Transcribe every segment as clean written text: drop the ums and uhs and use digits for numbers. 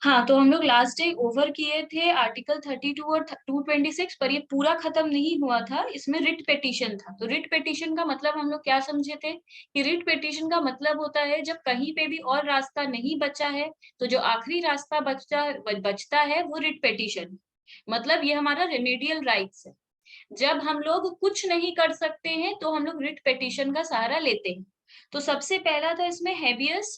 हाँ, तो हम लोग लास्ट डे ओवर किए थे आर्टिकल 32 और 226, पर ये पूरा खत्म नहीं हुआ था, इसमें रिट पिटीशन था। तो रिट पिटीशन का मतलब हम लोग क्या समझे थे कि रिट पिटीशन का मतलब होता है जब कहीं पे भी और रास्ता नहीं बचा है, तो जो आखिरी रास्ता बचता है वो रिट पिटीशन। मतलब ये हमारा रेमेडियल राइट्स है। जब हम लोग कुछ नहीं कर सकते हैं तो हम लोग रिट पिटीशन का सहारा लेते हैं। तो सबसे पहला था इसमें हेबियस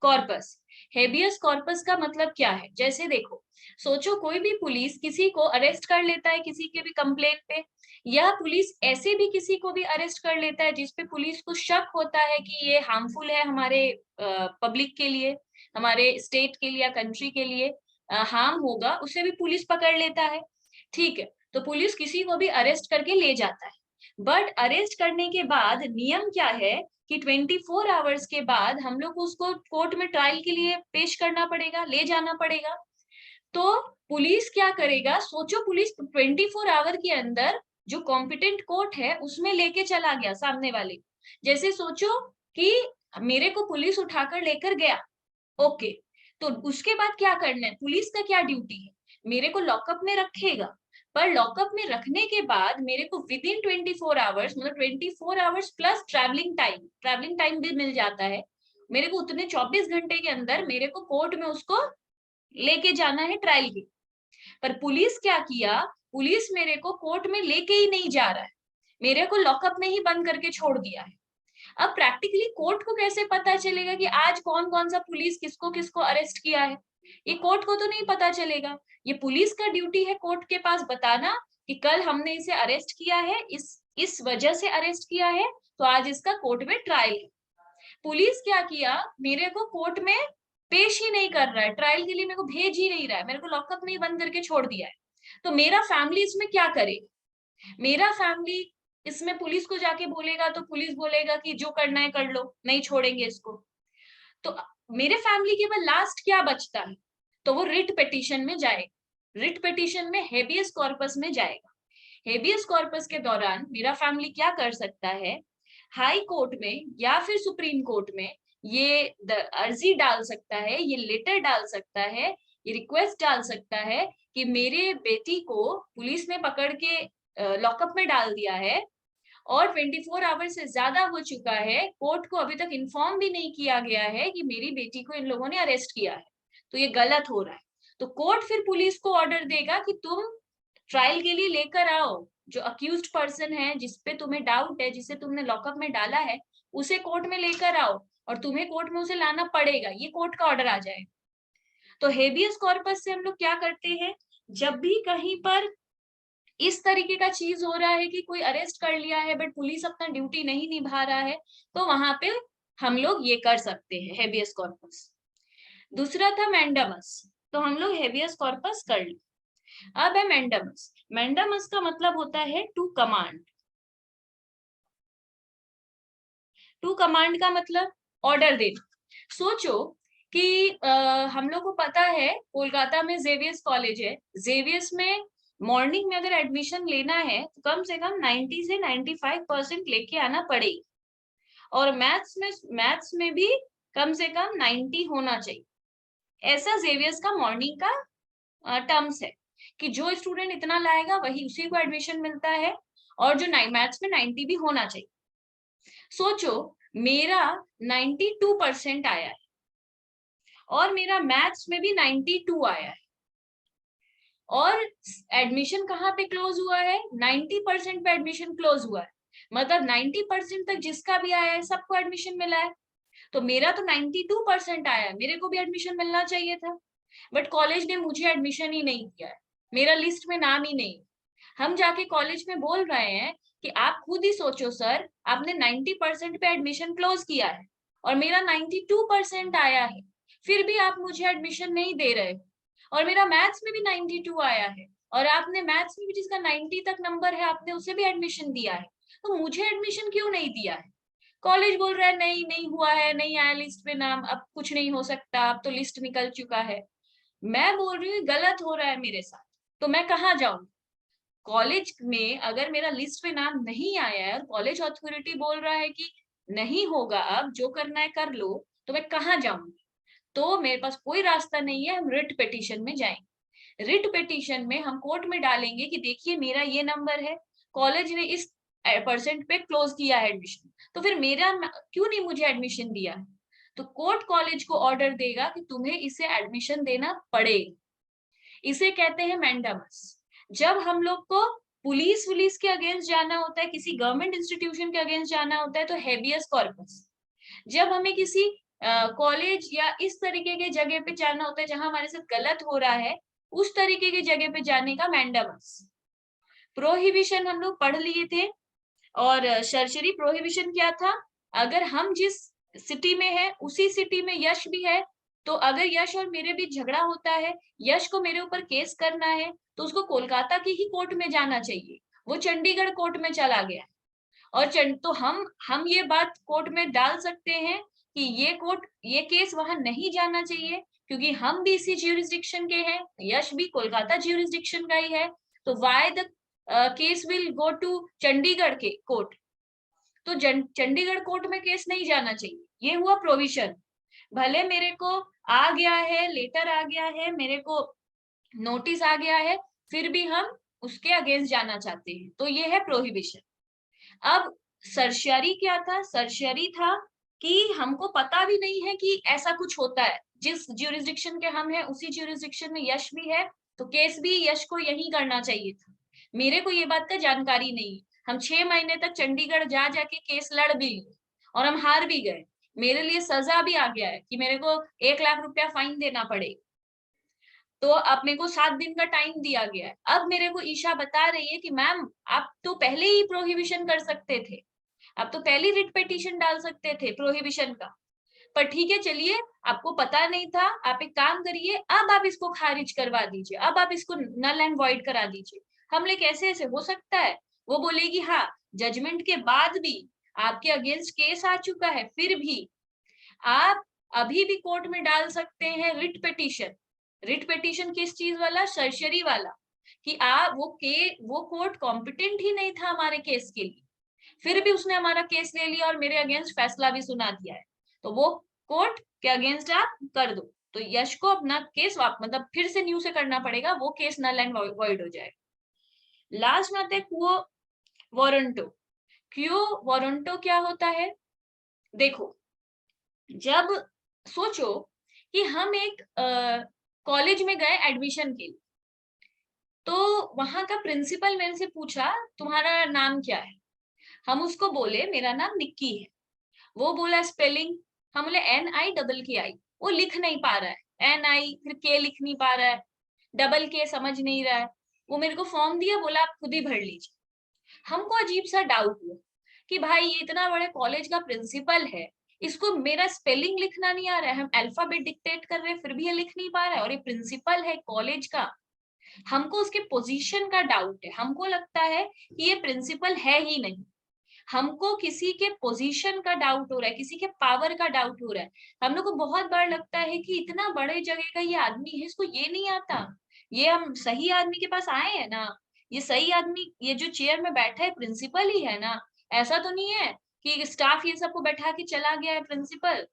कॉर्पस। हेबियस कॉर्पस का मतलब क्या है? जैसे देखो, सोचो कोई भी पुलिस किसी को अरेस्ट कर लेता है किसी के भी कंप्लेंट पे, या पुलिस ऐसे भी किसी को भी अरेस्ट कर लेता है जिसपे पुलिस को शक होता है कि ये हार्मफुल है हमारे पब्लिक के लिए, हमारे स्टेट के लिए या कंट्री के लिए हार्म होगा, उसे भी पुलिस पकड़ लेता है। ठीक है, तो पुलिस किसी को भी अरेस्ट करके ले जाता है। बट अरेस्ट करने के बाद नियम क्या है कि 24 आवर्स के बाद हम लोग को उसको कोर्ट में ट्रायल के लिए पेश करना पड़ेगा, ले जाना पड़ेगा। तो पुलिस क्या करेगा? सोचो पुलिस 24 आवर के अंदर जो कॉम्पिटेंट कोर्ट है उसमें लेके चला गया सामने वाले को। जैसे सोचो कि मेरे को पुलिस उठाकर लेकर गया, ओके, तो उसके बाद क्या करना है? पुलिस का क्या ड्यूटी है? मेरे को लॉकअप में रखेगा, पर लॉकअप में रखने के बाद मेरे को विद इन 24 आवर्स, मतलब 24 आवर्स प्लस ट्रैवलिंग टाइम भी मिल जाता है, मेरे को उतने 24 घंटे के अंदर मेरे को कोर्ट में उसको लेके जाना है ट्रायल के। पर पुलिस क्या किया? पुलिस मेरे को कोर्ट में लेके ही नहीं जा रहा है, मेरे को लॉकअप में ही बंद करके छोड़ दिया है। अब प्रैक्टिकली कोर्ट को कैसे पता चलेगा कि आज कौन कौन सा पुलिस किसको किसको अरेस्ट किया है? ये कोर्ट को तो नहीं पता चलेगा। ये पुलिस का ड्यूटी है कोर्ट के पास बताना कि कल हमने इसे अरेस्ट किया है, इस वजह से अरेस्ट किया है, तो आज इसका कोर्ट में ट्रायल है। पुलिस क्या किया? मेरे को कोर्ट में पेश ही नहीं कर रहा है, ट्रायल के लिए मेरे को भेज ही नहीं रहा है, मेरे को लॉकअप में ही बंद करके छोड़ दिया है। तो मेरा फैमिली इसमें क्या करेगा? मेरा फैमिली इसमें पुलिस को जाके बोलेगा तो पुलिस बोलेगा कि जो करना है कर लो, नहीं छोड़ेंगे इसको। तो मेरे फैमिली के पास लास्ट क्या बचता है? तो वो रिट पिटीशन में जाएगा, रिट पिटीशन में हेबियस कॉर्पस में जाएगा। हेबियस कॉर्पस के दौरान मेरा फैमिली क्या कर सकता है? हाई कोर्ट में या फिर सुप्रीम कोर्ट में ये अर्जी डाल सकता है, ये लेटर डाल सकता है, ये रिक्वेस्ट डाल सकता है कि मेरे बेटी को पुलिस ने पकड़ के लॉकअप में डाल दिया है और 24 आवर से ज्यादा हो चुका है, कोर्ट को अभी तक इन्फॉर्म भी नहीं किया गया है कि मेरी बेटी को इन लोगों ने अरेस्ट किया है, तो ये गलत हो रहा है। तो कोर्ट फिर पुलिस को ऑर्डर देगा कि तुम ट्रायल के लिए लेकर आओ, जो अक्यूज्ड पर्सन है, जिसपे तुम्हें डाउट है, जिसे तुमने लॉकअप में डाला है, उसे कोर्ट में लेकर आओ, और तुम्हें कोर्ट में उसे लाना पड़ेगा, ये कोर्ट का ऑर्डर आ जाए। तो हेबियस कॉर्पस से हम लोग क्या करते हैं? जब भी कहीं पर इस तरीके का चीज हो रहा है कि कोई अरेस्ट कर लिया है बट पुलिस अपना ड्यूटी नहीं निभा रहा है, तो वहां पे हम लोग ये कर सकते हैं, हेबियस कॉर्पस। दूसरा था मैंडामस। तो हम लोग हेबियस कॉर्पस कर ली। अब है मैंडामस। मैंडामस का मतलब होता है टू कमांड। टू कमांड का मतलब ऑर्डर देना। सोचो कि हम लोग को पता है कोलकाता में जेवियर्स कॉलेज है, जेवियर्स में मॉर्निंग में अगर एडमिशन लेना है तो कम से कम 90 से 95% लेके आना पड़ेगा, और मैथ्स में भी कम से कम 90 होना चाहिए। ऐसा जेवियर्स का मॉर्निंग का टर्म्स है कि जो स्टूडेंट इतना लाएगा वही उसी को एडमिशन मिलता है, और जो मैथ्स में 90 भी होना चाहिए। सोचो मेरा 92% आया है और मेरा मैथ्स में भी 92 आया है, और एडमिशन कहाँ पे क्लोज हुआ है? 90% पे एडमिशन क्लोज हुआ है, मतलब 90% तक जिसका भी आया है सबको एडमिशन मिला है। तो मेरा तो 92% आया है, मेरे को भी एडमिशन मिलना चाहिए था, बट कॉलेज ने मुझे एडमिशन ही नहीं दिया है, मेरा लिस्ट में नाम ही नहीं। हम जाके कॉलेज में बोल रहे हैं कि आप खुद ही सोचो सर, आपने 90% पे एडमिशन क्लोज किया है और मेरा 92% आया है, फिर भी आप मुझे एडमिशन नहीं दे रहे हो, और मेरा मैथ्स में भी 92 आया है और आपने मैथ्स में भी जिसका 90 तक नंबर है आपने उसे भी एडमिशन दिया है, तो मुझे एडमिशन क्यों नहीं दिया है? कॉलेज बोल रहा है नहीं नहीं हुआ है, नहीं आया लिस्ट में नाम, अब कुछ नहीं हो सकता, अब तो लिस्ट निकल चुका है। मैं बोल रही हूँ गलत हो रहा है मेरे साथ, तो मैं कहाँ जाऊँ? कॉलेज में अगर मेरा लिस्ट में नाम नहीं आया है और कॉलेज अथॉरिटी बोल रहा है कि नहीं होगा, अब जो करना है कर लो, तो मैं कहाँ जाऊंगी? तो मेरे पास कोई रास्ता नहीं है, हम रिट पिटीशन में जाएंगे। रिट पिटीशन में हम कोर्ट में डालेंगे कि देखिए मेरा ये नंबर है, कॉलेज ने इस परसेंट पे क्लोज किया है एडमिशन, तो फिर मेरा क्यों नहीं मुझे एडमिशन दिया? तो कोर्ट कॉलेज को ऑर्डर देगा कि तुम्हें इसे एडमिशन देना पड़ेगा। इसे कहते हैं मैंडामस। जब हम लोग को पुलिस के अगेंस्ट जाना होता है, किसी गवर्नमेंट इंस्टीट्यूशन के अगेंस्ट जाना होता है, तो हेबियस कॉर्पस। जब हमें किसी कॉलेज या इस तरीके के जगह पे जाना होता है जहां हमारे साथ गलत हो रहा है, उस तरीके की जगह पे जाने का मैंडामस। प्रोहिबिशन हम लोग पढ़ लिए थे। और सर्जरी प्रोहिबिशन क्या था? अगर हम जिस सिटी में है उसी सिटी में यश भी है, तो अगर यश और मेरे बीच झगड़ा होता है, यश को मेरे ऊपर केस करना है, तो उसको कोलकाता की ही कोर्ट में जाना चाहिए। वो चंडीगढ़ कोर्ट में चला गया। और तो हम ये बात कोर्ट में डाल सकते हैं कि ये केस वहां नहीं जाना चाहिए, क्योंकि हम भी इसी ज्यूरिसडिक्शन के हैं, यश भी कोलकाता ज्यूरिसडिक्शन का ही है। तो why the case will go to Chandigarh के कोर्ट? तो चंडीगढ़ कोर्ट में केस नहीं जाना चाहिए। ये हुआ प्रोविजन। भले मेरे को आ गया है, लेटर आ गया है, मेरे को नोटिस आ गया है, फिर भी हम उसके अगेंस्ट जाना चाहते हैं, तो ये है प्रोहिबिशन। अब सर्शियरी क्या था? सर्शियरी था कि हमको पता भी नहीं है कि ऐसा कुछ होता है, जिस ज्यूरिसडिक्शन के हम हैं उसी ज्यूरिसडिक्शन में यश भी है, तो केस भी यश को यही करना चाहिए था। मेरे को ये बात का जानकारी नहीं। हम 6 महीने तक चंडीगढ़ जा जाके केस लड़ भी लिए और हम हार भी गए। मेरे लिए सजा भी आ गया है कि मेरे को 1 लाख रुपया फाइन देना पड़ेगा। तो अब मेरे को 7 दिन का टाइम दिया गया है। अब मेरे को ईशा बता रही है कि मैम आप तो पहले ही प्रोहिबिशन कर सकते थे, आप तो पहले रिट पिटीशन डाल सकते थे प्रोहिबिशन का। पर ठीक है, चलिए, आपको पता नहीं था, आप एक काम करिए, अब आप इसको खारिज करवा दीजिए, अब आप इसको नल एंड वॉइड करा दीजिए। हमने कैसे ऐसे हो सकता है? वो बोलेगी हाँ, जजमेंट के बाद भी आपके अगेंस्ट केस आ चुका है, फिर भी आप अभी भी कोर्ट में डाल सकते हैं रिट पिटीशन। रिट पिटीशन किस चीज वाला? सर्जरी वाला। कि आप वो कोर्ट कॉम्पिटेंट ही नहीं था हमारे केस के लिए, फिर भी उसने हमारा केस ले लिया और मेरे अगेंस्ट फैसला भी सुना दिया है, तो वो कोर्ट के अगेंस्ट आप कर दो। तो यश को अपना केस मतलब फिर से न्यू से करना पड़ेगा, वो केस नल एंड वॉइड हो जाएगा। लास्ट में आते हैं क्वो वारंटो। क्वो वारंटो क्या होता है? देखो, जब सोचो कि हम एक कॉलेज में गए एडमिशन के लिए, तो वहां का प्रिंसिपल मेरे से पूछा तुम्हारा नाम क्या है? हम उसको बोले मेरा नाम निक्की है। वो बोला स्पेलिंग, हम बोले NIKI। वो लिख नहीं पा रहा है, NI फिर के लिख नहीं पा रहा है, डबल के समझ नहीं रहा है। वो मेरे को फॉर्म दिया, बोला आप खुद ही भर लीजिए। हमको अजीब सा डाउट हुआ कि भाई ये इतना बड़े कॉलेज का प्रिंसिपल है, इसको मेरा स्पेलिंग लिखना नहीं आ रहा है, हम अल्फाबेट डिक्टेट कर रहे हैं फिर भी ये लिख नहीं पा रहा है, और ये प्रिंसिपल है कॉलेज का। हमको उसके पोजीशन का डाउट है, हमको लगता है कि ये प्रिंसिपल है ही नहीं। हमको किसी के पोजीशन का डाउट हो रहा है, किसी के पावर का डाउट हो रहा है। हम लोग को बहुत बार लगता है कि इतना बड़े जगह का ये आदमी है, इसको ये नहीं आता, ये हम सही आदमी के पास आए हैं ना, ये सही आदमी, ये जो चेयर में बैठा है प्रिंसिपल ही है ना, ऐसा तो नहीं है कि स्टाफ ये सबको बैठा के चला गया है प्रिंसिपल।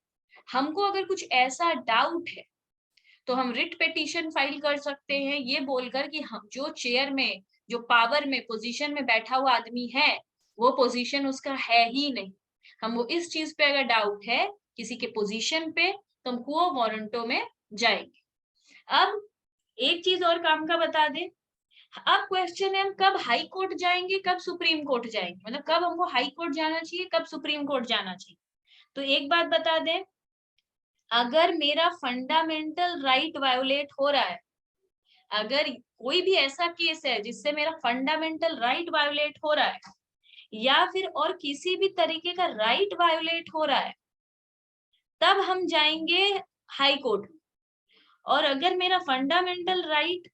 हमको अगर कुछ ऐसा डाउट है तो हम रिट पिटीशन फाइल कर सकते हैं, ये बोलकर कि हम जो चेयर में, जो पावर में, पोजीशन में बैठा हुआ आदमी है, वो पोजीशन उसका है ही नहीं। हम वो इस चीज पे अगर डाउट है किसी के पोजीशन पे, तो हम क्वो वारंटो में जाएंगे। अब एक चीज और काम का बता दे। अब क्वेश्चन है हम कब हाई कोर्ट जाएंगे, कब सुप्रीम कोर्ट जाएंगे, मतलब कब हमको हाई कोर्ट जाना चाहिए, कब सुप्रीम कोर्ट जाना चाहिए। तो एक बात बता दे, अगर मेरा फंडामेंटल राइट वायोलेट हो रहा है, अगर कोई भी ऐसा केस है जिससे मेरा फंडामेंटल राइट वायोलेट हो रहा है, या फिर और किसी भी तरीके का राइट वायोलेट हो रहा है, तब हम जाएंगे हाई कोर्ट। और अगर मेरा फंडामेंटल राइट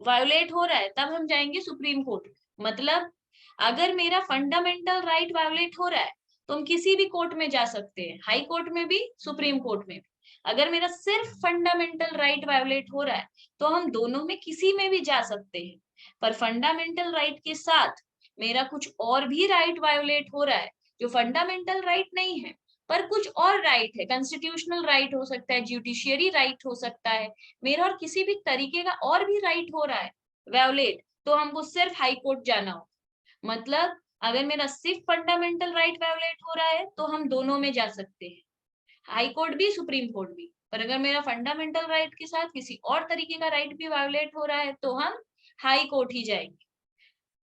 वायोलेट हो रहा है, तब हम जाएंगे सुप्रीम कोर्ट। मतलब अगर मेरा फंडामेंटल राइट वायोलेट हो रहा है तो हम किसी भी कोर्ट में जा सकते हैं, हाई कोर्ट में भी, सुप्रीम कोर्ट में भी। अगर मेरा सिर्फ फंडामेंटल राइट वायोलेट हो रहा है तो हम दोनों में किसी में भी जा सकते हैं। पर फंडामेंटल राइट के साथ मेरा कुछ और भी राइट वायोलेट हो रहा है जो फंडामेंटल राइट नहीं है, पर कुछ और राइट है, कॉन्स्टिट्यूशनल राइट हो सकता है, जुडिशियरी राइट हो सकता है, मेरा और किसी भी तरीके का और भी राइट हो रहा है वायोलेट, तो हमको सिर्फ हाई कोर्ट जाना हो। मतलब अगर मेरा सिर्फ फंडामेंटल राइट वायोलेट हो रहा है तो हम दोनों में जा सकते हैं, हाई कोर्ट भी सुप्रीम कोर्ट भी। पर अगर मेरा फंडामेंटल राइट के साथ किसी और तरीके का राइट भी वायोलेट हो रहा है तो हम हाई कोर्ट ही जाएंगे।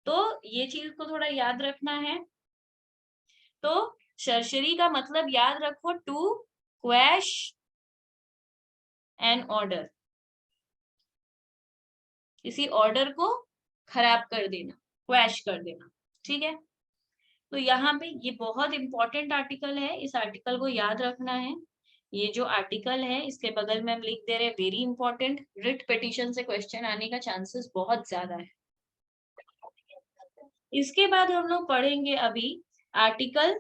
तो ये चीज को थोड़ा याद रखना है। तो सरसरी का मतलब याद रखो, टू क्वैश एन ऑर्डर, किसी ऑर्डर को खराब कर देना, क्वैश कर देना। ठीक है, तो यहाँ पे ये बहुत इंपॉर्टेंट आर्टिकल है, इस आर्टिकल को याद रखना है। ये जो आर्टिकल है इसके बगल में हम लिख दे रहे हैं वेरी इंपॉर्टेंट, रिट पिटीशन से क्वेश्चन आने का चांसेस बहुत ज्यादा है। इसके बाद हम लोग पढ़ेंगे अभी आर्टिकल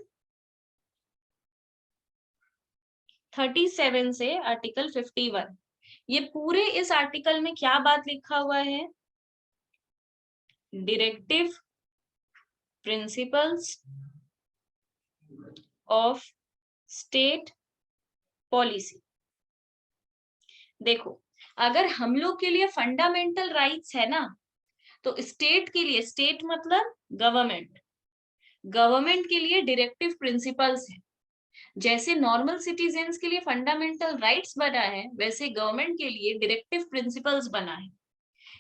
37 से आर्टिकल 51। ये पूरे इस आर्टिकल में क्या बात लिखा हुआ है, directive principles of state policy. देखो, अगर हम लोग के लिए फंडामेंटल राइट्स है ना, तो स्टेट के लिए, स्टेट मतलब गवर्नमेंट, गवर्नमेंट के लिए डायरेक्टिव प्रिंसिपल्स है। जैसे नॉर्मल सिटीजन्स के लिए फंडामेंटल राइट्स बना है, वैसे गवर्नमेंट के लिए डायरेक्टिव प्रिंसिपल्स बना है।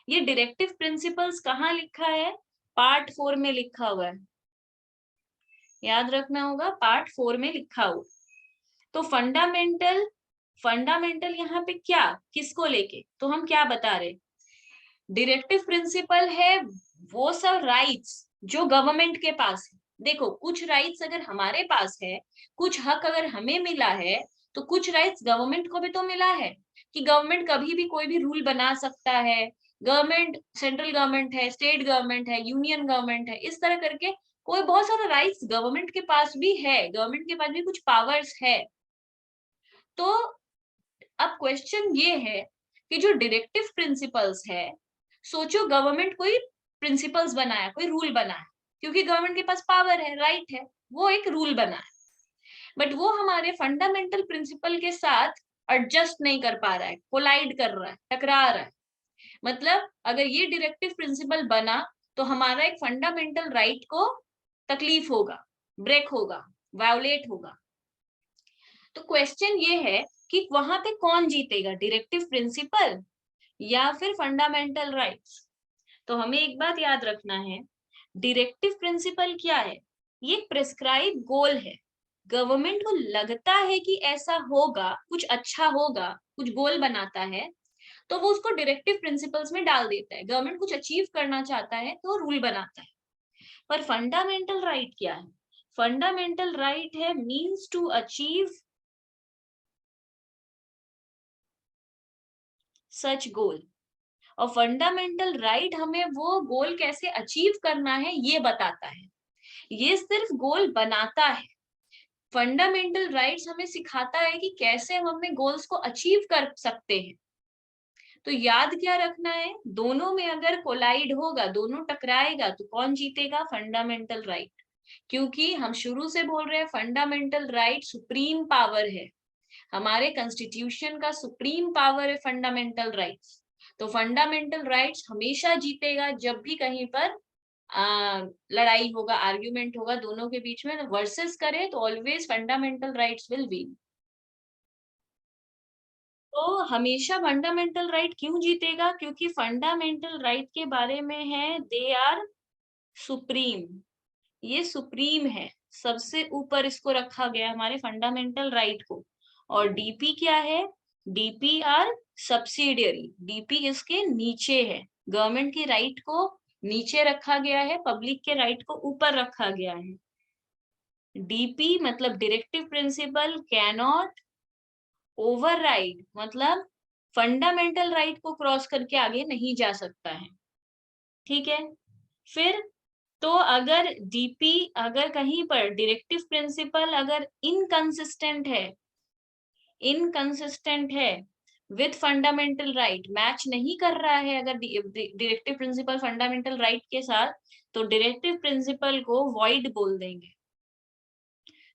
ये डायरेक्टिव प्रिंसिपल्स कहाँ लिखा है, पार्ट 4 में लिखा हुआ है, याद रखना होगा, पार्ट 4 में लिखा हुआ। तो फंडामेंटल, फंडामेंटल यहाँ पे क्या, किसको लेके, तो हम क्या बता रहे, डायरेक्टिव प्रिंसिपल है वो सब राइट्स जो गवर्नमेंट के पास है। देखो, कुछ राइट्स अगर हमारे पास है, कुछ हक अगर हमें मिला है, तो कुछ राइट्स गवर्नमेंट को भी तो मिला है, कि गवर्नमेंट कभी भी कोई भी रूल बना सकता है। गवर्नमेंट, सेंट्रल गवर्नमेंट है, स्टेट गवर्नमेंट है, यूनियन गवर्नमेंट है, इस तरह करके कोई बहुत सारा राइट्स गवर्नमेंट के पास भी है, गवर्नमेंट के पास भी कुछ पावर्स है। तो अब क्वेश्चन ये है कि जो डायरेक्टिव प्रिंसिपल्स है, सोचो गवर्नमेंट कोई प्रिंसिपल्स बनाया, कोई रूल बनाया, क्योंकि गवर्नमेंट के पास पावर है, राइट है, वो एक रूल बनाया, बट वो हमारे फंडामेंटल प्रिंसिपल के साथ एडजस्ट नहीं कर पा रहा है, कोलाइड कर रहा है, टकरा रहा है। मतलब अगर ये डायरेक्टिव प्रिंसिपल बना तो हमारा एक फंडामेंटल राइट को तकलीफ होगा, ब्रेक होगा, वायोलेट होगा। तो क्वेश्चन ये है कि वहां पे कौन जीतेगा, डायरेक्टिव प्रिंसिपल या फिर फंडामेंटल राइट्स। तो हमें एक बात याद रखना है, डायरेक्टिव प्रिंसिपल क्या है, ये प्रिस्क्राइब गोल है। गवर्नमेंट को लगता है कि ऐसा होगा, कुछ अच्छा होगा, कुछ गोल बनाता है, तो वो उसको डायरेक्टिव प्रिंसिपल्स में डाल देता है। गवर्नमेंट कुछ अचीव करना चाहता है तो रूल बनाता है। पर फंडामेंटल राइट क्या है, फंडामेंटल राइट है मीन्स टू अचीव सच गोल। और फंडामेंटल राइट हमें वो गोल कैसे अचीव करना है ये बताता है, ये सिर्फ गोल बनाता है। फंडामेंटल राइट्स हमें सिखाता है कि कैसे हम अपने गोल्स को अचीव कर सकते हैं। तो याद क्या रखना है, दोनों में अगर कोलाइड होगा, दोनों टकराएगा, तो कौन जीतेगा, फंडामेंटल राइट। क्योंकि हम शुरू से बोल रहे हैं फंडामेंटल राइट सुप्रीम पावर है, हमारे कॉन्स्टिट्यूशन का सुप्रीम पावर है फंडामेंटल राइट्स। तो फंडामेंटल राइट्स हमेशा जीतेगा, जब भी कहीं पर लड़ाई होगा, आर्ग्यूमेंट होगा दोनों के बीच में, वर्सेस करे तो always fundamental rights will win. तो हमेशा फंडामेंटल राइट क्यों जीतेगा, क्योंकि फंडामेंटल राइट के बारे में है दे आर सुप्रीम, ये सुप्रीम है, सबसे ऊपर इसको रखा गया हमारे फंडामेंटल राइट को। और डीपी क्या है, डीपी आर सब्सिडियरी, डीपी इसके नीचे है, गवर्नमेंट की राइट को नीचे रखा गया है, पब्लिक के राइट को ऊपर रखा गया है। डीपी मतलब डायरेक्टिव प्रिंसिपल कैनॉट ओवरराइड, मतलब फंडामेंटल राइट को क्रॉस करके आगे नहीं जा सकता है। ठीक है, फिर तो अगर डीपी, अगर कहीं पर डायरेक्टिव प्रिंसिपल अगर इनकंसिस्टेंट है विथ फंडामेंटल राइट, मैच नहीं कर रहा है अगर डायरेक्टिव प्रिंसिपल फंडामेंटल राइट के साथ, तो डायरेक्टिव प्रिंसिपल को वॉइड बोल देंगे।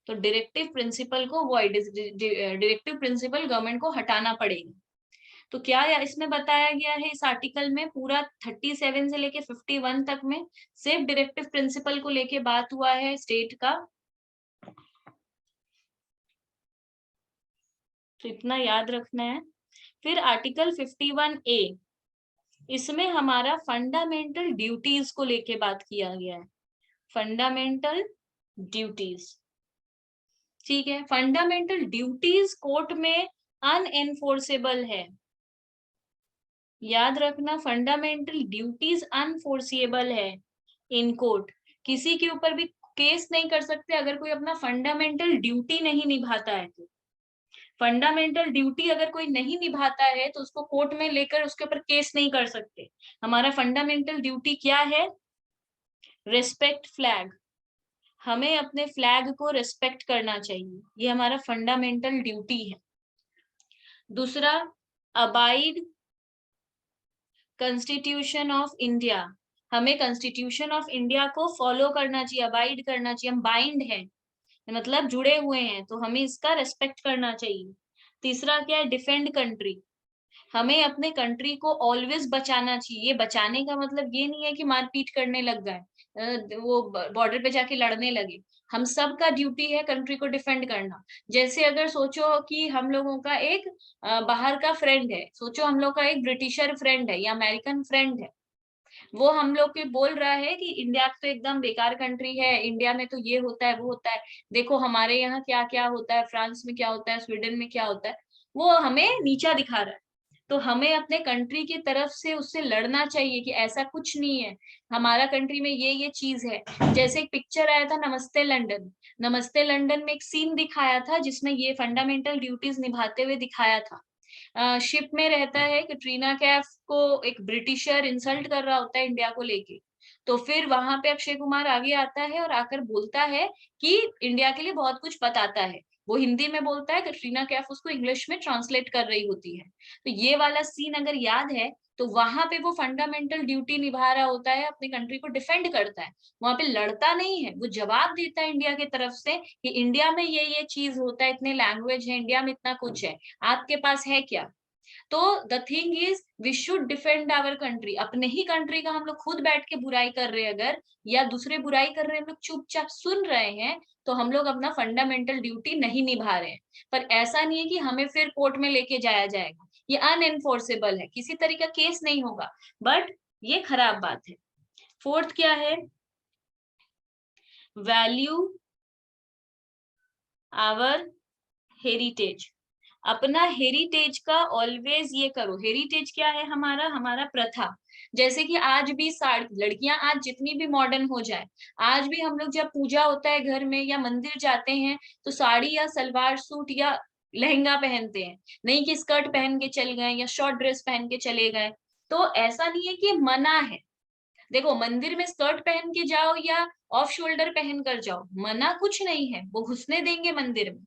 तो डायरेक्टिव प्रिंसिपल को वॉइड, डायरेक्टिव प्रिंसिपल गवर्नमेंट को हटाना पड़ेगा। तो क्या इसमें बताया गया है इस आर्टिकल में, पूरा 37 से लेके 51 तक में सिर्फ डायरेक्टिव प्रिंसिपल को लेके बात हुआ है स्टेट का। तो इतना याद रखना है। फिर आर्टिकल 51A, इसमें हमारा फंडामेंटल ड्यूटीज को लेके बात किया गया है, फंडामेंटल ड्यूटीज। ठीक है, फंडामेंटल ड्यूटीज कोर्ट में अनएनफोर्सेबल है, याद रखना, फंडामेंटल ड्यूटीज अनफोर्सिएबल है इन कोर्ट। किसी के ऊपर भी केस नहीं कर सकते अगर कोई अपना फंडामेंटल ड्यूटी नहीं निभाता है। तो फंडामेंटल ड्यूटी अगर कोई नहीं निभाता है तो उसको कोर्ट में लेकर उसके ऊपर केस नहीं कर सकते। हमारा फंडामेंटल ड्यूटी क्या है? रिस्पेक्ट फ्लैग, हमें अपने फ्लैग को रिस्पेक्ट करना चाहिए, ये हमारा फंडामेंटल ड्यूटी है। दूसरा, अबाइड कॉन्स्टिट्यूशन ऑफ इंडिया, हमें कॉन्स्टिट्यूशन ऑफ इंडिया को फॉलो करना चाहिए, अबाइड करना चाहिए। हम बाइंड हैं, मतलब जुड़े हुए हैं, तो हमें इसका रेस्पेक्ट करना चाहिए। तीसरा क्या है? डिफेंड कंट्री, हमें अपने कंट्री को ऑलवेज बचाना चाहिए। ये बचाने का मतलब ये नहीं है कि मारपीट करने लग गए, वो बॉर्डर पे जाके लड़ने लगे। हम सब का ड्यूटी है कंट्री को डिफेंड करना। जैसे अगर सोचो कि हम लोगों का एक बाहर का फ्रेंड है, सोचो हम लोग का एक ब्रिटिशर फ्रेंड है या अमेरिकन फ्रेंड है, वो हम लोग के बोल रहा है कि इंडिया तो एकदम बेकार कंट्री है, इंडिया में तो ये होता है वो होता है, देखो हमारे यहाँ क्या क्या होता है, फ्रांस में क्या होता है, स्वीडन में क्या होता है, वो हमें नीचा दिखा रहा है। तो हमें अपने कंट्री की तरफ से उससे लड़ना चाहिए कि ऐसा कुछ नहीं है, हमारा कंट्री में ये चीज है। जैसे एक पिक्चर आया था नमस्ते लंदन, नमस्ते लंदन में एक सीन दिखाया था जिसमें ये फंडामेंटल ड्यूटीज निभाते हुए दिखाया था। शिप में रहता है, कटरीना कैफ को एक ब्रिटिशर इंसल्ट कर रहा होता है इंडिया को लेके, तो फिर वहां पे अक्षय कुमार आगे आता है और आकर बोलता है कि इंडिया के लिए बहुत कुछ बताता है। वो हिंदी में बोलता है, कटरीना कैफ उसको इंग्लिश में ट्रांसलेट कर रही होती है। तो ये वाला सीन अगर याद है तो वहां पे वो फंडामेंटल ड्यूटी निभा रहा होता है, अपनी कंट्री को डिफेंड करता है, वहां पे लड़ता नहीं है, वो जवाब देता है इंडिया की तरफ से कि इंडिया में ये चीज होता है, इतने लैंग्वेज है, इंडिया में इतना कुछ है, आपके पास है क्या? तो the thing is we should defend our country. अपने ही कंट्री का हम लोग खुद बैठ के बुराई कर रहे हैं अगर, या दूसरे बुराई कर रहे हैं, हम लोग चुपचाप सुन रहे हैं, तो हम लोग अपना फंडामेंटल ड्यूटी नहीं निभा रहे हैं। पर ऐसा नहीं है कि हमें फिर कोर्ट में लेके जाया जाएगा, ये अनएनफोर्सेबल है, किसी तरीके का केस नहीं होगा, बट ये खराब बात है। फोर्थ क्या है? वैल्यू आवर हेरिटेज, अपना हेरिटेज का ऑलवेज ये करो। हेरिटेज क्या है? हमारा हमारा प्रथा। जैसे कि आज भी साड़ी, लड़कियां आज जितनी भी मॉडर्न हो जाए, आज भी हम लोग जब पूजा होता है घर में या मंदिर जाते हैं तो साड़ी या सलवार सूट या लहंगा पहनते हैं, नहीं कि स्कर्ट पहन के चल गए या शॉर्ट ड्रेस पहन के चले गए। तो ऐसा नहीं है कि मना है, देखो मंदिर में स्कर्ट पहन के जाओ या ऑफ शोल्डर पहन कर जाओ, मना कुछ नहीं है, वो घुसने देंगे मंदिर में।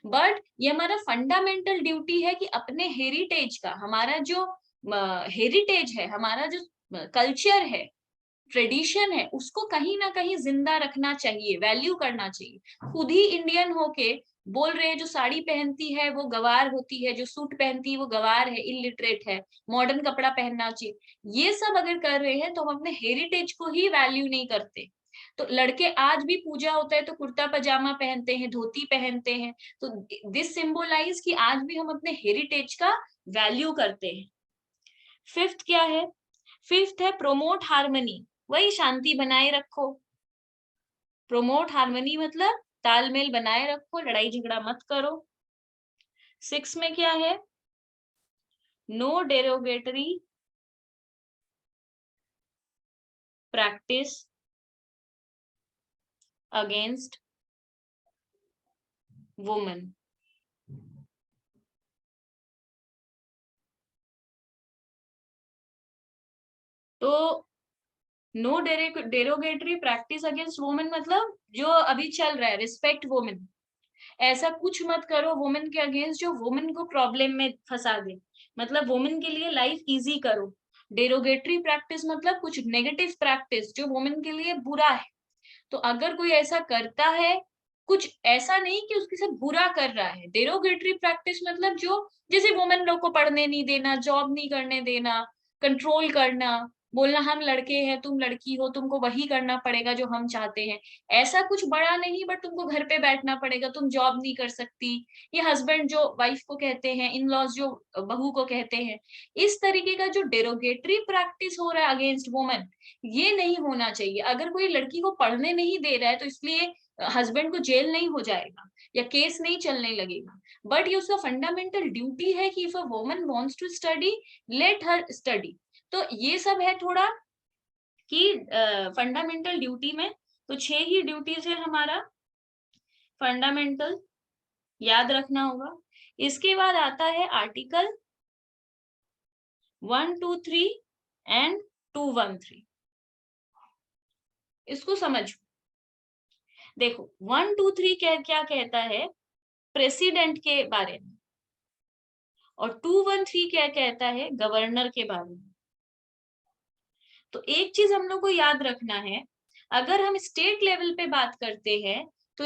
बट ये हमारा फंडामेंटल ड्यूटी है कि अपने हेरिटेज का, हमारा जो हेरिटेज है, हमारा जो कल्चर है, ट्रेडिशन है, उसको कहीं ना कहीं जिंदा रखना चाहिए, वैल्यू करना चाहिए। खुद ही इंडियन होके बोल रहे हैं जो साड़ी पहनती है वो गवार होती है, जो सूट पहनती है वो गवार है, इलिटरेट है, मॉडर्न कपड़ा पहनना चाहिए, ये सब अगर कर रहे हैं तो हम अपने हेरिटेज को ही वैल्यू नहीं करते। तो लड़के आज भी पूजा होता है तो कुर्ता पजामा पहनते हैं, धोती पहनते हैं, तो दिस सिंबलाइज कि आज भी हम अपने हेरिटेज का वैल्यू करते हैं। फिफ्थ क्या है? फिफ्थ है प्रोमोट हार्मनी, वही शांति बनाए रखो। प्रोमोट हार्मनी मतलब तालमेल बनाए रखो, लड़ाई झगड़ा मत करो। सिक्स में क्या है? No derogatory practice against women. तो no derogatory practice against women मतलब जो अभी चल रहा है, रिस्पेक्ट वुमेन, ऐसा कुछ मत करो वुमेन के अगेंस्ट जो वुमेन को प्रॉब्लम में फंसा दे, मतलब वुमेन के लिए लाइफ इजी करो। डेरोगेटरी प्रैक्टिस मतलब कुछ नेगेटिव प्रैक्टिस जो वुमेन के लिए बुरा है। तो अगर कोई ऐसा करता है कुछ ऐसा नहीं कि उसके साथ बुरा कर रहा है। डेरोगेटरी प्रैक्टिस मतलब जो, जैसे वुमेन लोग को पढ़ने नहीं देना, जॉब नहीं करने देना, कंट्रोल करना, बोलना हम लड़के हैं, तुम लड़की हो, तुमको वही करना पड़ेगा जो हम चाहते हैं। ऐसा कुछ बड़ा नहीं, बट तुमको घर पे बैठना पड़ेगा, तुम जॉब नहीं कर सकती। ये हस्बैंड जो वाइफ को कहते हैं, इन लॉज जो बहू को कहते हैं, इस तरीके का जो डेरोगेटरी प्रैक्टिस हो रहा है अगेंस्ट वुमेन, ये नहीं होना चाहिए। अगर कोई लड़की को पढ़ने नहीं दे रहा है तो इसलिए हस्बैंड को जेल नहीं हो जाएगा या केस नहीं चलने लगेगा, बट ये उसका फंडामेंटल ड्यूटी है कि if a woman wants to study, let her study. तो ये सब है थोड़ा कि फंडामेंटल ड्यूटी में, तो 6 ही ड्यूटीज है हमारा फंडामेंटल, याद रखना होगा। इसके बाद आता है आर्टिकल 123 एंड 213। इसको समझो। देखो 123 क्या कहता है प्रेसिडेंट के बारे में, और 213 क्या कहता है गवर्नर के बारे में। तो एक चीज हम लोग को याद रखना है, अगर हम स्टेट लेवल पे बात करते हैं तो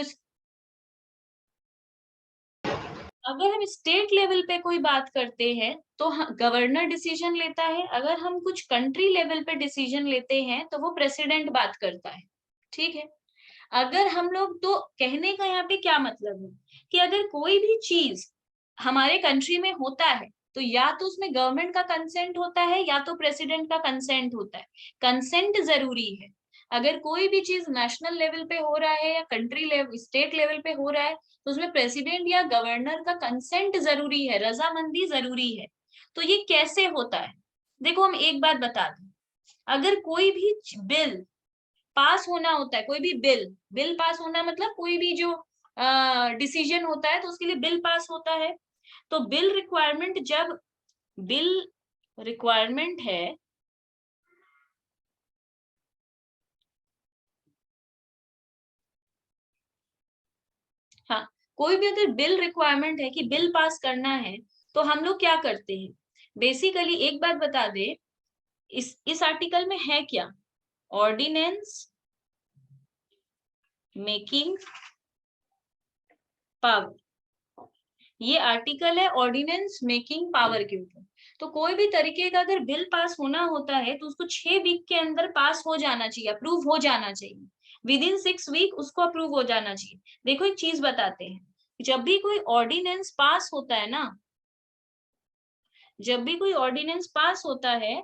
अगर हम स्टेट लेवल पे कोई बात करते हैं तो गवर्नर डिसीजन लेता है। अगर हम कुछ कंट्री लेवल पे डिसीजन लेते हैं तो वो प्रेसिडेंट बात करता है। ठीक है। अगर हम लोग, तो कहने का यहाँ पे क्या मतलब है कि अगर कोई भी चीज हमारे कंट्री में होता है तो या तो उसमें गवर्नमेंट का कंसेंट होता है या तो प्रेसिडेंट का कंसेंट होता है। कंसेंट जरूरी है। अगर कोई भी चीज नेशनल लेवल पे हो रहा है या कंट्री लेवल, स्टेट लेवल पे हो रहा है, तो उसमें प्रेसिडेंट या गवर्नर का कंसेंट जरूरी है, रजामंदी जरूरी है। तो ये कैसे होता है, देखो हम एक बात बता दें। अगर कोई भी बिल पास होना होता है, कोई भी बिल बिल पास होना मतलब कोई भी जो डिसीजन होता है तो उसके लिए बिल पास होता है। तो बिल रिक्वायरमेंट, जब बिल रिक्वायरमेंट है, हाँ, कोई भी अगर बिल रिक्वायरमेंट है कि बिल पास करना है, तो हम लोग क्या करते हैं। बेसिकली एक बात बता दे, इस आर्टिकल में है क्या, ऑर्डिनेंस मेकिंग पावर। ये आर्टिकल है ऑर्डिनेंस मेकिंग पावर के ऊपर। तो कोई भी तरीके का अगर बिल पास होना होता है तो उसको 6 वीक के अंदर पास हो जाना चाहिए, अप्रूव हो जाना चाहिए। विद इन 6 वीक उसको अप्रूव हो जाना चाहिए। देखो एक चीज बताते हैं, जब भी कोई ऑर्डिनेंस पास होता है ना, जब भी कोई ऑर्डिनेंस पास होता है,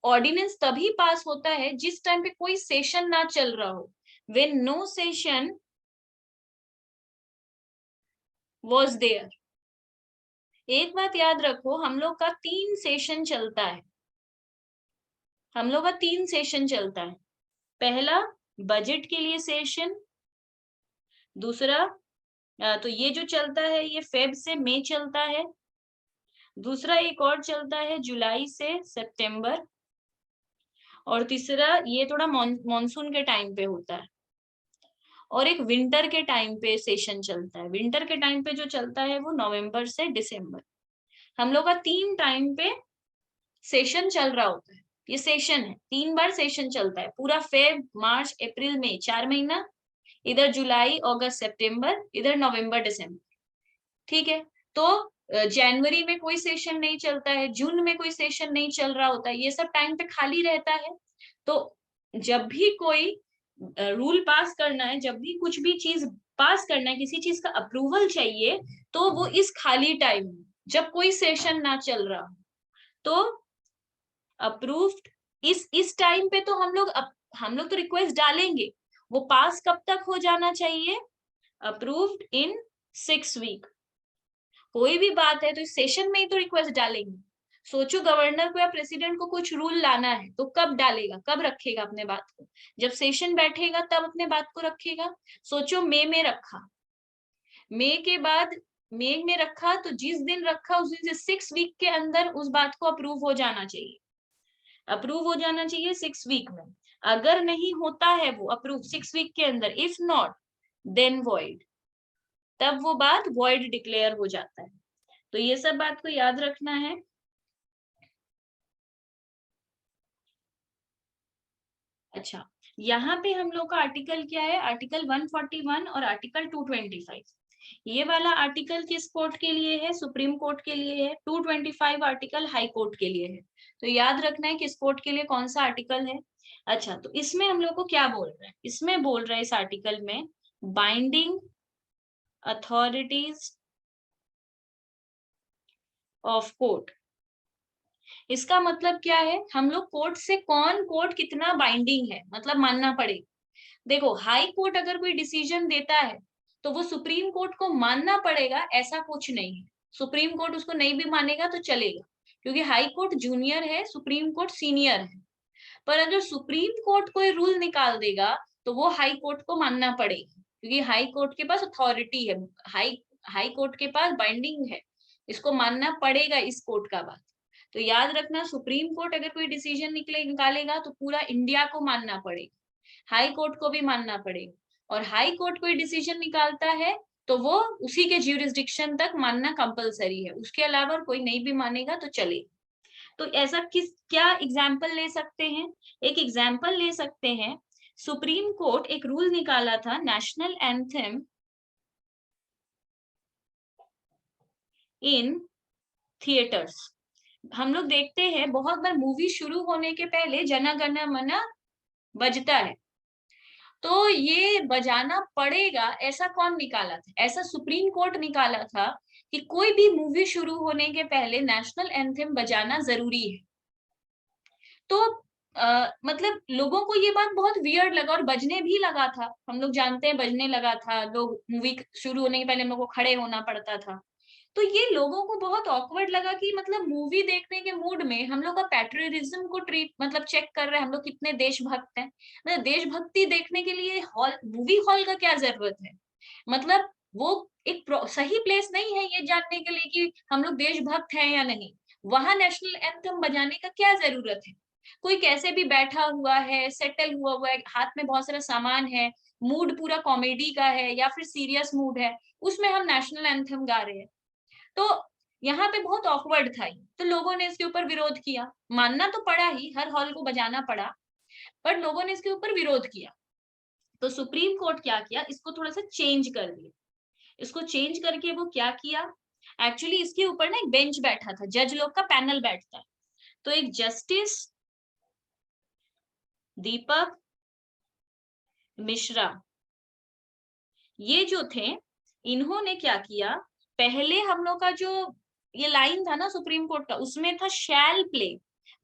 ऑर्डिनेंस तभी पास होता है जिस टाइम पे कोई सेशन ना चल रहा हो, when no session was there. एक बात याद रखो, हम लोग का 3 सेशन चलता है, हम लोग का 3 सेशन चलता है। पहला बजट के लिए सेशन, दूसरा तो ये जो चलता है ये फेब से मई चलता है, दूसरा एक और चलता है जुलाई से सितंबर, और तीसरा ये थोड़ा मॉनसून के टाइम पे होता है, और एक विंटर के टाइम पे सेशन चलता है। विंटर के टाइम पे जो चलता है वो नवंबर से दिसंबर। हम लोग का 3 टाइम पे सेशन चल रहा होता है। ये सेशन है, 3 बार सेशन चलता है, पूरा फेब मार्च अप्रैल मई 4 महीना, इधर जुलाई अगस्त सितंबर, इधर नवंबर दिसंबर। ठीक है। तो जनवरी में कोई सेशन नहीं चलता है, जून में कोई सेशन नहीं चल रहा होता है, ये सब टाइम पे खाली रहता है। तो जब भी कोई रूल पास करना है, जब भी कुछ भी चीज पास करना है, किसी चीज का अप्रूवल चाहिए, तो वो इस खाली टाइम में, जब कोई सेशन ना चल रहा हो, तो अप्रूव्ड इस टाइम पे तो हम लोग तो रिक्वेस्ट डालेंगे। वो पास कब तक हो जाना चाहिए, अप्रूव्ड इन 6 वीक। कोई भी बात है तो इस सेशन में ही तो रिक्वेस्ट डालेंगे। सोचो गवर्नर को या प्रेसिडेंट को कुछ रूल लाना है तो कब डालेगा, कब रखेगा अपने बात को, जब सेशन बैठेगा तब अपने बात को रखेगा। सोचो मई में रखा, मई के बाद मई में रखा, तो जिस दिन रखा उस दिन से 6 वीक के अंदर उस बात को अप्रूव हो जाना चाहिए, अप्रूव हो जाना चाहिए 6 वीक में। अगर नहीं होता है वो अप्रूव 6 वीक के अंदर, इफ नॉट देन वॉइड, तब वो बात वॉइड डिक्लेयर हो जाता है। तो ये सब बात को याद रखना है। अच्छा, यहाँ पे हम लोग का आर्टिकल क्या है, आर्टिकल 141 और आर्टिकल 225। ये वाला आर्टिकल किस कोर्ट के लिए है, सुप्रीम कोर्ट के लिए है। 225 आर्टिकल हाई कोर्ट के लिए है। तो याद रखना है किस कोर्ट के लिए कौन सा आर्टिकल है। अच्छा, तो इसमें हम लोग को क्या बोल रहा है, इसमें बोल रहा है इस आर्टिकल में बाइंडिंग अथॉरिटीज ऑफ कोर्ट। इसका मतलब क्या है, हम लोग कोर्ट से कोर्ट कितना बाइंडिंग है, मतलब मानना पड़ेगा। देखो, हाई कोर्ट अगर कोई डिसीजन देता है तो वो सुप्रीम कोर्ट को मानना पड़ेगा, ऐसा कुछ नहीं है। सुप्रीम कोर्ट उसको नहीं भी मानेगा तो चलेगा, क्योंकि हाई कोर्ट जूनियर है, सुप्रीम कोर्ट सीनियर है। पर अगर सुप्रीम कोर्ट कोई रूल निकाल देगा तो वो हाई कोर्ट को मानना पड़ेगा, क्योंकि हाई कोर्ट के पास अथॉरिटी है, हाई हाई कोर्ट के पास बाइंडिंग है, इसको मानना पड़ेगा इस कोर्ट का बात। तो याद रखना, सुप्रीम कोर्ट अगर कोई डिसीजन निकालेगा तो पूरा इंडिया को मानना पड़ेगा, हाई कोर्ट को भी मानना पड़ेगा। और हाई कोर्ट कोई डिसीजन निकालता है तो वो उसी के ज्यूरिसडिक्शन तक मानना कंपलसरी है, उसके अलावा कोई नहीं भी मानेगा तो चलेगा। तो ऐसा क्या एग्जाम्पल ले सकते हैं, एक एग्जाम्पल ले सकते हैं, सुप्रीम कोर्ट एक रूल निकाला था, नेशनल एंथम इन थिएटर्स। हम लोग देखते हैं बहुत बार मूवी शुरू होने के पहले जन गण मन बजता है, तो ये बजाना पड़ेगा, ऐसा कौन निकाला था, ऐसा सुप्रीम कोर्ट निकाला था कि कोई भी मूवी शुरू होने के पहले नेशनल एंथम बजाना जरूरी है। तो मतलब लोगों को ये बात बहुत वियर्ड लगा और बजने भी लगा था, हम लोग जानते हैं बजने लगा था, लोग मूवी शुरू होने के पहले हम लोग को खड़े होना पड़ता था। तो ये लोगों को बहुत ऑकवर्ड लगा कि मतलब मूवी देखने के मूड में हम लोग का पैट्रियटिज्म को ट्रीट मतलब चेक कर रहे हैं, हम लोग कितने देशभक्त हैं। मतलब देशभक्ति देखने के लिए हॉल, मूवी हॉल का क्या जरूरत है, मतलब वो एक सही प्लेस नहीं है ये जानने के लिए कि हम लोग देशभक्त हैं या नहीं। वहां नेशनल एंथम बजाने का क्या जरूरत है, कोई कैसे भी बैठा हुआ है, सेटल हुआ हुआ है, हाथ में बहुत सारा सामान है, मूड पूरा कॉमेडी का है या फिर सीरियस मूड है, उसमें हम नेशनल एंथम गा रहे हैं। तो यहाँ पे बहुत ऑकवर्ड था ये, तो लोगों ने इसके ऊपर विरोध किया, मानना तो पड़ा ही, हर हॉल को बजाना पड़ा, पर लोगों ने इसके ऊपर विरोध किया। तो सुप्रीम कोर्ट क्या किया, इसको थोड़ा सा चेंज कर दिया। इसको चेंज करके वो क्या किया, एक्चुअली इसके ऊपर ना एक बेंच बैठा था, जज लोग का पैनल बैठता है। तो एक जस्टिस दीपक मिश्रा, ये जो थे, इन्होंने क्या किया, पहले हम लोग का जो ये लाइन था ना सुप्रीम कोर्ट का, उसमें था शैल प्ले,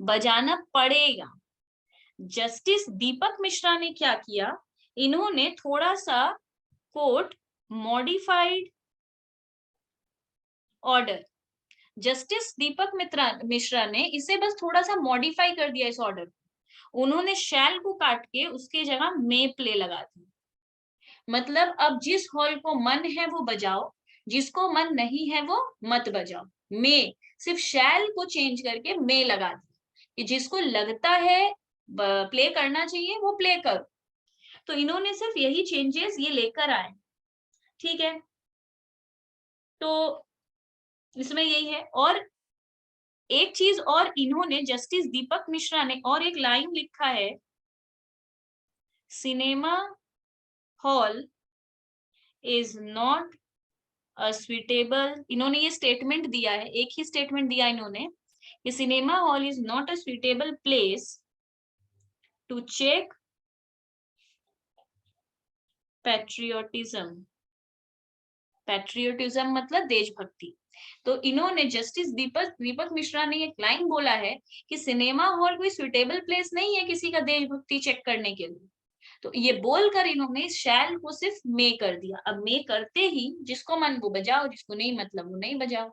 बजाना पड़ेगा। जस्टिस दीपक मिश्रा ने क्या किया, इन्होंने थोड़ा सा कोर्ट मॉडिफाइड ऑर्डर, जस्टिस दीपक मिश्रा ने इसे बस थोड़ा सा मॉडिफाई कर दिया इस ऑर्डर को, उन्होंने शैल को काट के उसके जगह मे प्ले लगा दी। मतलब अब जिस हॉल को मन है वो बजाओ, जिसको मन नहीं है वो मत बजाओ। मे, सिर्फ शैल को चेंज करके मे लगा दी कि जिसको लगता है प्ले करना चाहिए वो प्ले करो। तो इन्होंने सिर्फ यही चेंजेस ये लेकर आए, ठीक है। तो इसमें यही है। और एक चीज और, इन्होंने जस्टिस दीपक मिश्रा ने और एक लाइन लिखा है, cinema hall is not suitable, इन्होंने ये स्टेटमेंट दिया है, एक ही स्टेटमेंट दिया इन्होंने कि cinema hall is not a suitable place to check patriotism. Patriotism मतलब देशभक्ति। तो इन्होंने जस्टिस दीपक मिश्रा ने एक लाइन बोला है कि सिनेमा हॉल कोई सुइटेबल प्लेस नहीं है किसी का देशभक्ति चेक करने के लिए। तो ये बोलकर इन्होंने शैल को सिर्फ मे कर दिया। अब मे करते ही जिसको मन वो बजाओ, जिसको नहीं मतलब वो नहीं बजाओ।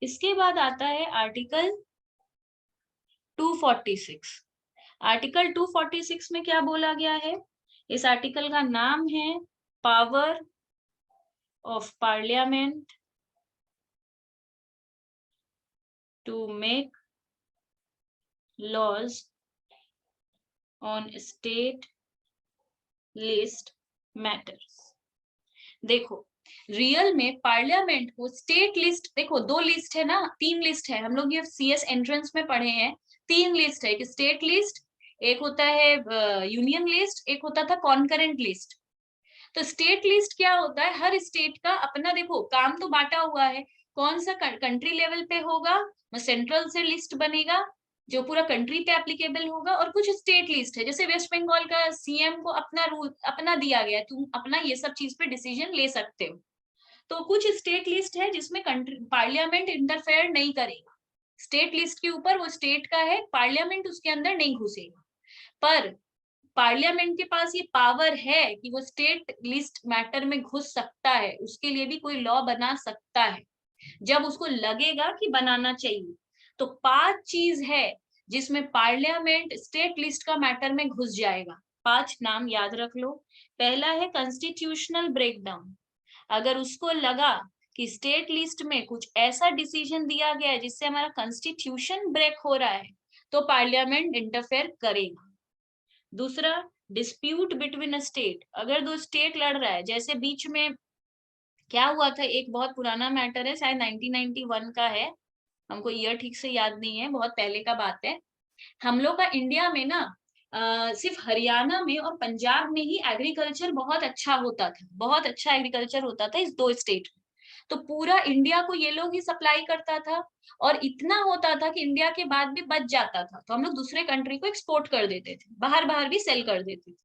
इसके बाद आता है आर्टिकल 246। आर्टिकल 246 में क्या बोला गया है, इस आर्टिकल का नाम है power of parliament to make laws on state list matters. देखो, रियल में पार्लियामेंट को स्टेट लिस्ट, देखो दो लिस्ट है ना, तीन लिस्ट है, हम लोग ये CS एंट्रेंस में पढ़े हैं, तीन लिस्ट है, एक स्टेट लिस्ट, एक होता है यूनियन लिस्ट, एक होता था कॉन्करेंट लिस्ट। तो स्टेट लिस्ट क्या होता है, हर स्टेट का अपना, देखो काम तो बांटा हुआ है, कौन सा कंट्री लेवल पे होगा, सेंट्रल से लिस्ट बनेगा जो पूरा कंट्री पे एप्लीकेबल होगा, और कुछ स्टेट लिस्ट है, जैसे वेस्ट बंगाल का सीएम को अपना रूल अपना दिया गया है, तुम अपना ये सब चीज पे डिसीजन ले सकते हो। तो कुछ स्टेट लिस्ट है जिसमें कंट्री पार्लियामेंट इंटरफेयर नहीं करेगा, स्टेट लिस्ट के ऊपर वो स्टेट का है, पार्लियामेंट उसके अंदर नहीं घुसेगा। पर पार्लियामेंट के पास ये पावर है कि वो स्टेट लिस्ट मैटर में घुस सकता है, उसके लिए भी कोई लॉ बना सकता है जब उसको लगेगा कि बनाना चाहिए। तो 5 चीज है जिसमें पार्लियामेंट स्टेट लिस्ट का मैटर में घुस जाएगा। 5 नाम याद रख लो। पहला है कॉन्स्टिट्यूशनल ब्रेकडाउन, अगर उसको लगा कि स्टेट लिस्ट में कुछ ऐसा डिसीजन दिया गया है जिससे हमारा कॉन्स्टिट्यूशन ब्रेक हो रहा है, तो पार्लियामेंट इंटरफेयर करेगा। दूसरा, डिस्प्यूट बिटवीन अ स्टेट, अगर दो स्टेट लड़ रहा है, जैसे बीच में क्या हुआ था, एक बहुत पुराना मैटर है, शायद 1991 का है, हमको ईयर ठीक से याद नहीं है, बहुत पहले का बात है। हम लोग का इंडिया में ना सिर्फ हरियाणा में और पंजाब में ही एग्रीकल्चर बहुत अच्छा होता था, बहुत अच्छा एग्रीकल्चर होता था इस 2 स्टेट में। तो पूरा इंडिया को ये लोग ही सप्लाई करता था, और इतना होता था कि इंडिया के बाद भी बच जाता था, तो हम लोग दूसरे कंट्री को एक्सपोर्ट कर देते थे, बाहर बाहर भी सेल कर देते थे।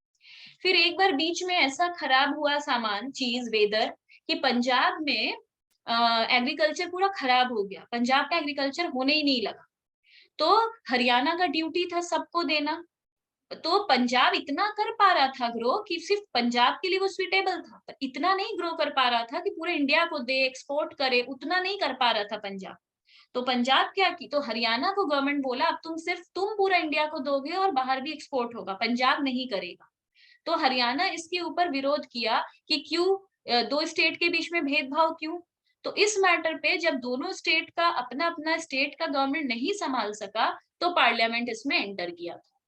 फिर एक बार बीच में ऐसा खराब हुआ सामान, चीज, वेदर, कि पंजाब में एग्रीकल्चर पूरा खराब हो गया, पंजाब का एग्रीकल्चर होने ही नहीं लगा। तो हरियाणा का ड्यूटी था सबको देना, तो पंजाब इतना कर पा रहा था ग्रो कि सिर्फ पंजाब के लिए वो सुइटेबल था, पर इतना नहीं ग्रो कर पा रहा था कि पूरे इंडिया को दे, एक्सपोर्ट करे, उतना नहीं कर पा रहा था पंजाब। तो पंजाब क्या की, तो हरियाणा को गवर्नमेंट बोला अब तुम पूरा इंडिया को दोगे और बाहर भी एक्सपोर्ट होगा, पंजाब नहीं करेगा। तो हरियाणा इसके ऊपर विरोध किया कि क्यों, 2 स्टेट के बीच में भेदभाव क्यों। तो इस मैटर पे जब दोनों स्टेट का अपना अपना स्टेट का गवर्नमेंट नहीं संभाल सका, तो पार्लियामेंट इसमें एंटर किया था।